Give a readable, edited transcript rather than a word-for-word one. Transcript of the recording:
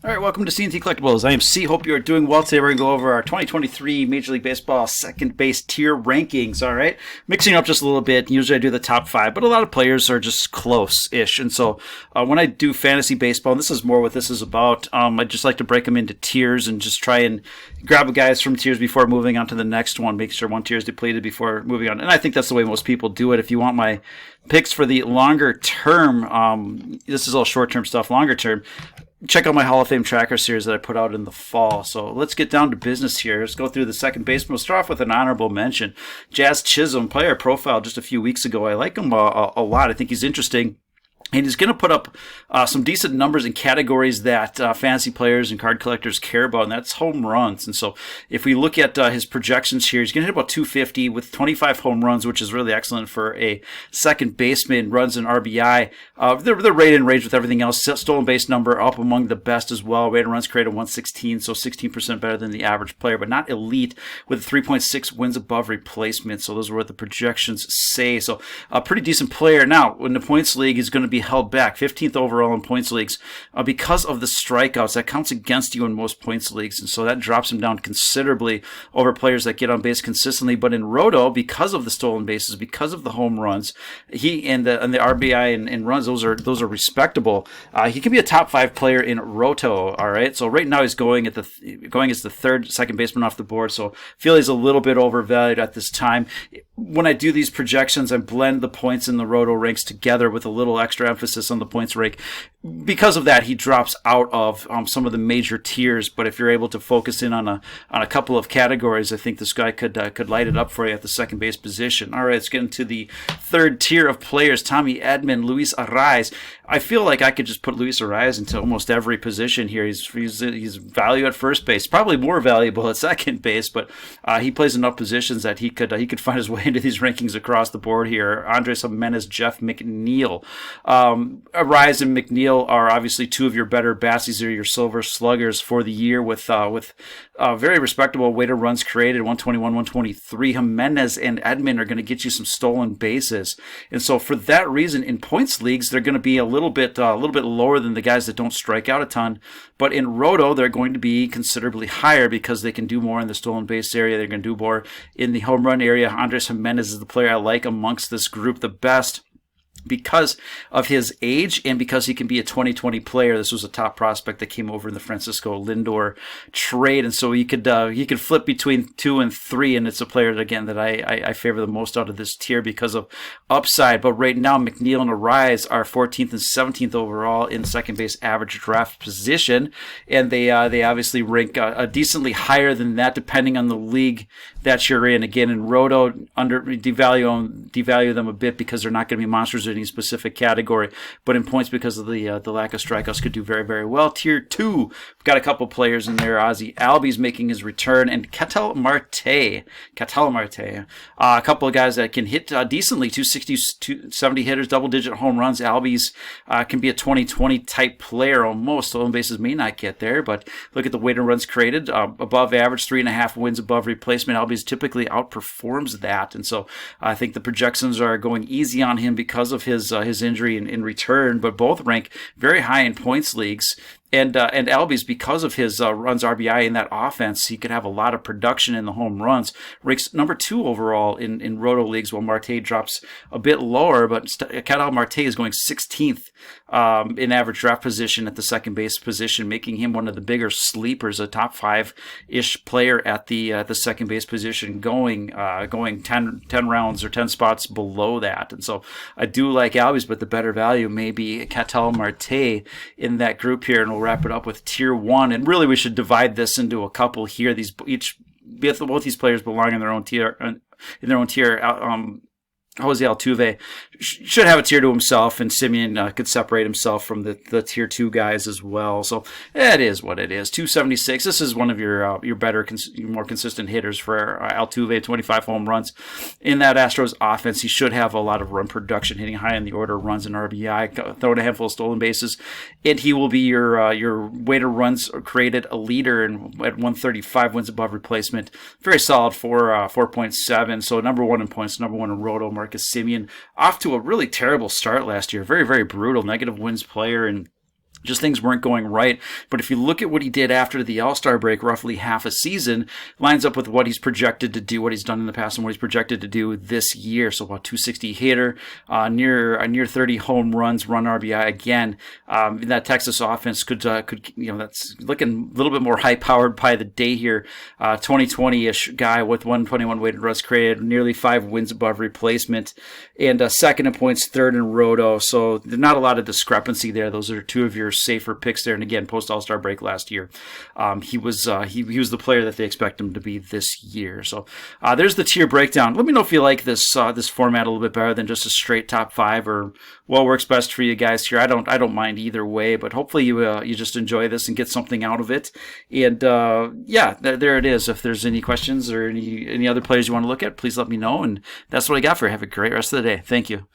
All right, welcome to CNT Collectibles. I am C. Hope you are doing well today. We're going to go over our 2023 Major League Baseball second base tier rankings, all right? Mixing up just a little bit. Usually I do the top five, but a lot of players are just close-ish. And so when I do fantasy baseball, and this is more what this is about, I just like to break them into tiers and just try and grab guys from tiers before moving on to the next one, make sure one tier is depleted before moving on. And I think that's the way most people do it. If you want my picks for the longer term, this is all short-term stuff, longer term, check out my Hall of Fame tracker series that I put out in the fall. So let's get down to business here. Let's go through the second baseman. We'll start off with an honorable mention. Jazz Chisholm, player profile just a few weeks ago. I like him a lot. I think he's interesting. And he's going to put up some decent numbers in categories that fantasy players and card collectors care about, and that's home runs. And so if we look at his projections here, he's going to hit about 250 with 25 home runs, which is really excellent for a second baseman. Runs and RBI. They're right in range with everything else. Stolen base number up among the best as well. Rate of runs created 116, so 16% better than the average player, but not elite, with 3.6 wins above replacement. So those are what the projections say. So a pretty decent player. Now, in the points league, he's going to be held back 15th overall in points leagues because of the strikeouts. That counts against you in most points leagues, and so that drops him down considerably over players that get on base consistently. But in Roto, because of the stolen bases, because of the home runs, he and the RBI and runs, those are respectable. He can be a top 5 player in Roto. All right, so right now he's going as the third second baseman off the board. So I feel he's a little bit overvalued at this time. When I do these projections, I blend the points in the Roto ranks together with a little extra emphasis on the points rank. Because of that, he drops out of some of the major tiers. But if you're able to focus in on a couple of categories, I think this guy could light it up for you at the second base position. All right, let's get into the third tier of players. Tommy Edman, Luis Arraez. I feel like I could just put Luis Arraez into almost every position here. He's value at first base, probably more valuable at second base, but he plays enough positions that he could find his way into these rankings across the board here. Andres Jimenez, Jeff McNeil. Arraez and McNeil are obviously two of your better bats. These are your silver sluggers for the year with very respectable weighted runs created, 121, 123. Jimenez and Edman are going to get you some stolen bases, and so for that reason, in points leagues, they're going to be a little bit lower than the guys that don't strike out a ton. But in Roto, they're going to be considerably higher because they can do more in the stolen base area. They're going to do more in the home run area. Andres Jimenez is the player I like amongst this group the best, because of his age and because he can be a 2020 player. This was a top prospect that came over in the Francisco Lindor trade, and so he could flip between 2 and 3, and it's a player again that I favor the most out of this tier because of upside. But right now, McNeil and Arraez are 14th and 17th overall in second base average draft position, and they obviously rank decently higher than that depending on the league that you're in. Again, in Roto, devalue them a bit because they're not going to be monsters in any specific category, but in points because of the lack of strikeouts could do very, very well. Tier 2, we've got a couple players in there. Ozzie Albies making his return, and Ketel Marte, a couple of guys that can hit decently, 260, 270 hitters, double-digit home runs. Albies can be a 2020 type player almost. Stolen bases may not get there, but look at the weighted runs created, above average, 3.5 wins above replacement. Albies typically outperforms that, and so I think the projections are going easy on him because of his injury in return, but both rank very high in points leagues. And Albies, because of his runs RBI in that offense, he could have a lot of production in the home runs. Ranks number 2 overall in Roto leagues, while Marte drops a bit lower. But Ketel Marte is going 16th in average draft position at the second base position, making him one of the bigger sleepers, a top 5-ish player at the second base position, going 10 rounds or 10 spots below that. And so I do like Albies, but the better value may be Ketel Marte in that group here. And we'll wrap it up with tier 1, and really we should divide this into a couple here. Both these players belong in their own tier. Jose Altuve should have a tier to himself, and Simeon could separate himself from the tier 2 guys as well. So it is what it is. 276. This is one of your better, more consistent hitters for Altuve. 25 home runs in that Astros offense. He should have a lot of run production, hitting high in the order, runs and RBI, throwing a handful of stolen bases, and he will be your weighted runs created a leader at 135 wins above replacement. Very solid for 4.7. So number 1 in points, number 1 in Roto. Marcus Semien off to a really terrible start last year. Very, very brutal. Negative wins player, and just things weren't going right. But if you look at what he did after the All-Star break, roughly half a season, lines up with what he's projected to do, what he's done in the past, and what he's projected to do this year. So about 260 hitter, near 30 home runs, run RBI again. That Texas offense could that's looking a little bit more high-powered by the day here. 2020-ish guy with 121 weighted runs created, nearly 5 wins above replacement, and second in points, third in roto. So there's not a lot of discrepancy there. Those are two of your safer picks there. And again, post All-Star break last year, he was the player that they expect him to be this year. So there's the tier breakdown. Let me know if you like this format a little bit better than just a straight top 5, or what works best for you guys here. I don't mind either way, but hopefully you just enjoy this and get something out of it. And there it is. If there's any questions or any other players you want to look at, please let me know. And that's what I got for you. Have a great rest of the day. Thank you.